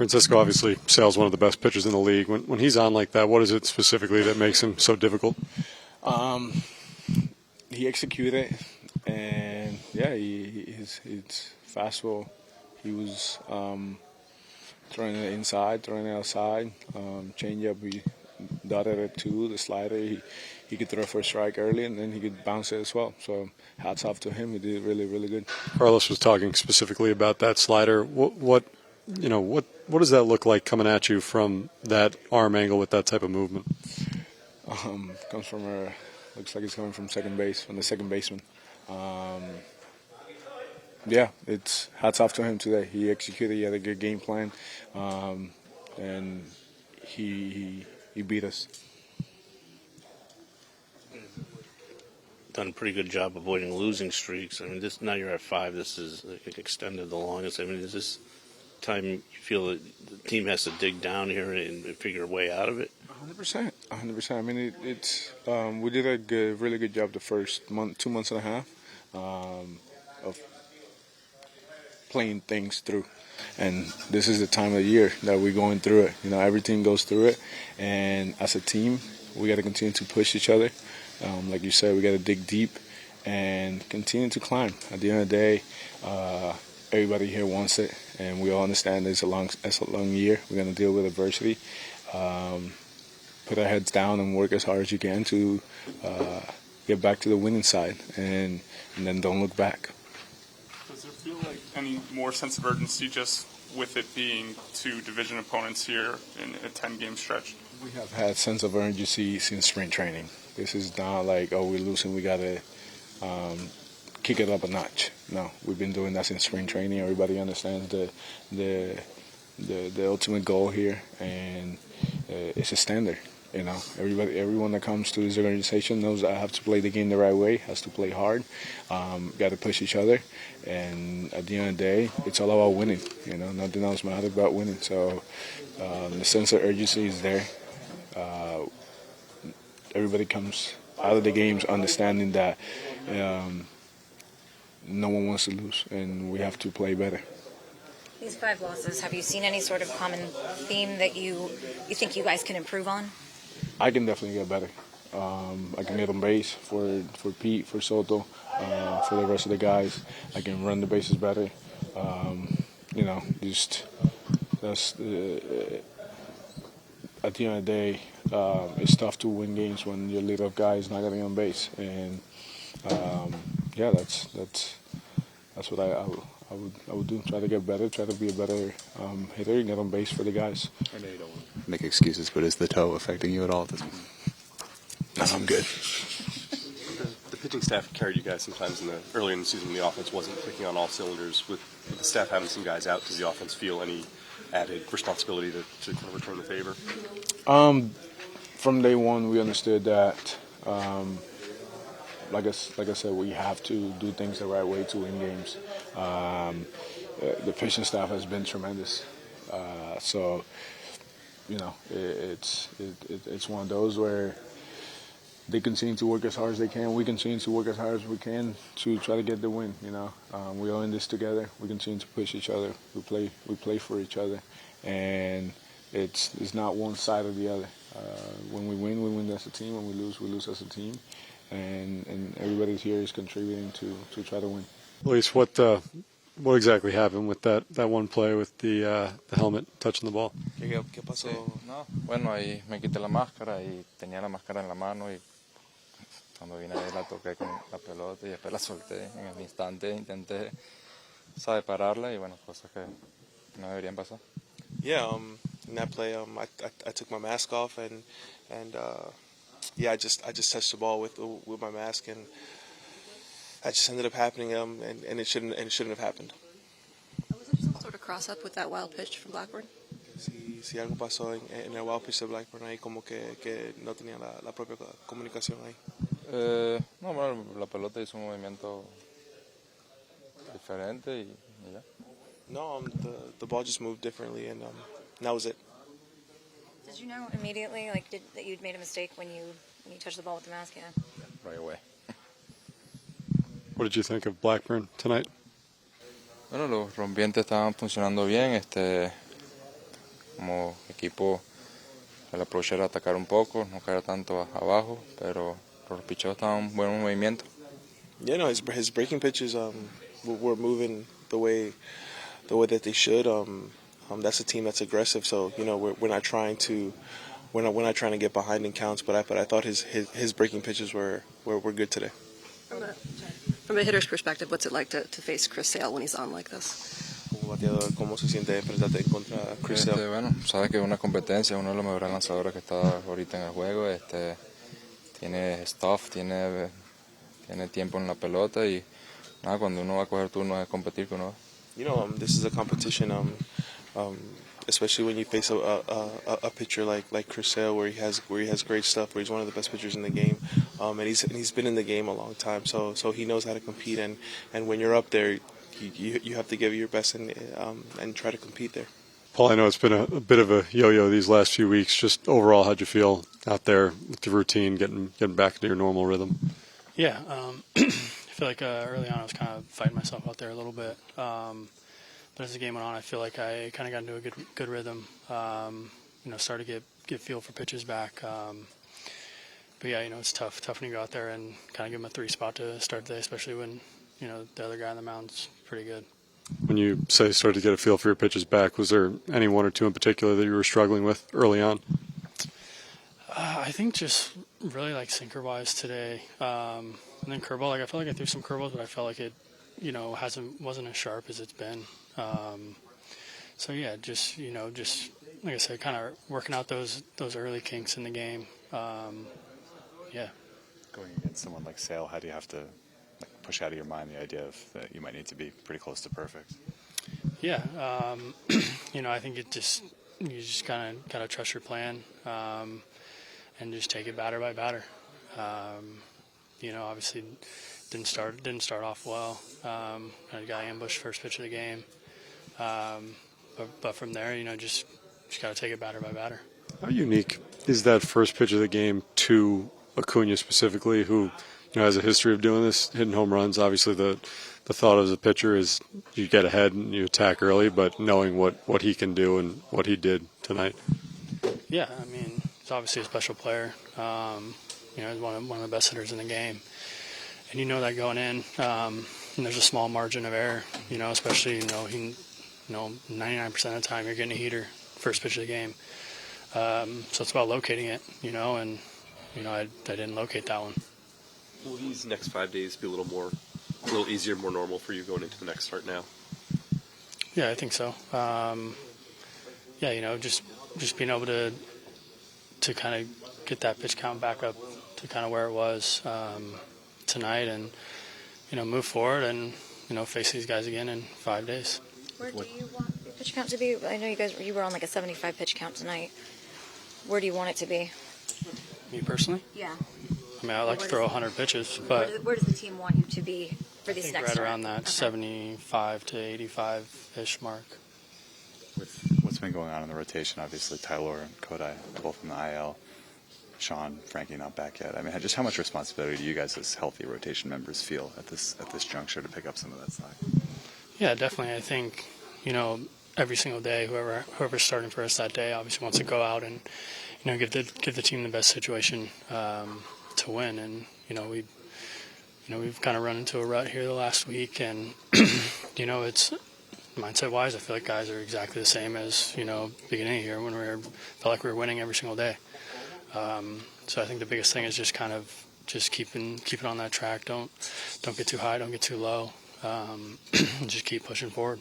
Francisco obviously Sale's one of the best pitchers in the league. When he's on like that, what is it specifically that makes him so difficult? He executed, and yeah, his fastball. He was throwing it inside, throwing it outside. Changeup, we dotted it too. The slider, he could throw for a strike early, and then he could bounce it as well. So hats off to him. He did really, really good. Carlos was talking specifically about that slider. What does that look like coming at you from that arm angle with that type of movement? Comes from looks like it's coming from second base, from the second baseman. Yeah, it's hats off to him today. He executed. He had a good game plan, and he beat us. Done a pretty good job avoiding losing streaks. I mean, now you're at 5. This is extended the longest. I mean, is this time you feel that the team has to dig down here and figure a way out of it? 100%. I mean, we did a really good job the first 2 months and a half of playing things through. And this is the time of the year that we're going through it. Every team goes through it. And as a team, we got to continue to push each other. Like you said, we got to dig deep and continue to climb. At the end of the day, everybody here wants it, and we all understand it's a long year. We're going to deal with adversity. Put our heads down and work as hard as you can to get back to the winning side, and then don't look back. Does there feel like any more sense of urgency just with it being 2 division opponents here in a 10-game stretch? We have had sense of urgency since spring training. This is not like, we're losing, we got to kick it up a notch. No, we've been doing that since spring training. Everybody understands the ultimate goal here, and it's a standard. Everyone that comes to this organization knows that I have to play the game the right way, has to play hard, got to push each other, and at the end of the day, it's all about winning. Nothing else matters about winning. So the sense of urgency is there. Everybody comes out of the games understanding that no one wants to lose, and we have to play better. These 5 losses, have you seen any sort of common theme that you think you guys can improve on? I can definitely get better. I can get on base for Pete, for Soto, for the rest of the guys. I can run the bases better. That's at the end of the day, it's tough to win games when your leadoff guy is not getting on base, and that's what I would do. Try to get better. Try to be a better hitter and get on base for the guys. I know you don't want to make excuses, but is the toe affecting you at all at this point? No, I'm good. The pitching staff carried you guys sometimes early in the season when the offense wasn't clicking on all cylinders. With the staff having some guys out, does the offense feel any added responsibility to kind of return the favor? From day one, we understood that. Like I said, we have to do things the right way to win games. The pitching staff has been tremendous. So, it's one of those where they continue to work as hard as they can. We continue to work as hard as we can to try to get the win. We all in this together. We continue to push each other. We play for each other, and it's not one side or the other. When we win as a team. When we lose as a team. And everybody here is contributing to try to win. Luis, what exactly happened with that one play with the helmet touching the ball? ¿Qué pasó? No, bueno, ahí me quité la máscara y tenía la máscara en la mano y cuando vine ahí la toqué con la pelota y después la solté en el instante, intenté pararla y bueno, cosas que no deberían pasar. Yeah, in that play, I took my mask off and I just touched the ball with my mask, and that just ended up happening, and it shouldn't have happened. Was there some sort of cross up with that wild pitch from Blackburn? Si algo pasó en el wild pitch de Blackburn ahí, como que no tenía la propia comunicación ahí. No, bueno, la pelota hizo un movimiento diferente y ya. No, the ball just moved differently, and that was it. Did you know immediately, that you'd made a mistake when you touched the ball with the mask? Yeah. Right away. What did you think of Blackburn tonight? Bueno, los rompientes estaban funcionando bien. como equipo el approach era atacar un poco, no caer tanto abajo, pero los picheos estaban en buen movimiento. Yeah, no, his breaking pitches were moving the way that they should. That's a team that's aggressive, so we're not trying to get behind in counts. But I thought his breaking pitches were good today. From a hitter's perspective, what's it like to face Chris Sale when he's on like this? Como bateador, ¿cómo se siente enfrentarte contra Chris Sale? Bueno, sabes que es una competencia, uno de los mejores lanzadores que está ahorita en el juego. Tiene stuff, tiene tiempo en la pelota y nada, cuando uno va a coger turnos es competir con uno. This is a competition. Especially when you face a pitcher like Chris Sale, where he has great stuff, where he's one of the best pitchers in the game, and he's been in the game a long time, so he knows how to compete, and when you're up there, you have to give your best and try to compete there. Paul, I know it's been a bit of a yo-yo these last few weeks. Just overall, how'd you feel out there with the routine, getting back into your normal rhythm? Yeah, I feel like early on I was kind of fighting myself out there a little bit. But as the game went on, I feel like I kind of got into a good rhythm. Started to get feel for pitches back. But yeah, it's tough when you go out there and kind of give them a 3 spot to start the day, especially when the other guy on the mound's pretty good. When you say started to get a feel for your pitches back, was there any one or two in particular that you were struggling with early on? I think just really like sinker-wise today, and then curveball. I felt like I threw some curveballs, but I felt like it, wasn't as sharp as it's been. So yeah, just like I said, kind of working out those early kinks in the game. Yeah. Going against someone like Sale, how do you have to push out of your mind the idea of that you might need to be pretty close to perfect? Yeah, I think you just kind of gotta trust your plan, and just take it batter by batter. Obviously didn't start off well. Kind of got ambushed first pitch of the game, but from there, just gotta take it batter by batter. How unique is that first pitch of the game to Acuna specifically, who has a history of doing this, hitting home runs? Obviously, the thought as a pitcher is you get ahead and you attack early, but knowing what he can do and what he did tonight. Yeah, I mean, he's obviously a special player. He's one of the best hitters in the game, and that going in. And there's a small margin of error, especially 99% of the time you're getting a heater first pitch of the game. So it's about locating it, and I didn't locate that one. Will these next 5 days be a little easier, more normal for you going into the next start now? Yeah, I think so. Just being able to kind of get that pitch count back up to kind of where it was tonight, and move forward and face these guys again in 5 days. Where do you want your pitch count to be? I know you were on like a 75 pitch count tonight. Where do you want it to be? Me personally? Yeah. I mean, I'd like to throw 100 pitches, but Where does the team want you to be for this I think next right start? around that 75 to 85-ish mark. With what's been going on in the rotation, obviously Tyler and Kodai both in the IL, Sean, Frankie not back yet. I mean, just how much responsibility do you guys as healthy rotation members feel at this juncture to pick up some of that slack? Yeah, definitely. I think, every single day, whoever's starting for us that day obviously wants to go out and, give the team the best situation to win. And, we've kind of run into a rut here the last week, and, it's mindset-wise, I feel like guys are exactly the same as, beginning of here when felt like we were winning every single day. So I think the biggest thing is just kind of keep it on that track. Don't get too high, don't get too low. And just keep pushing forward.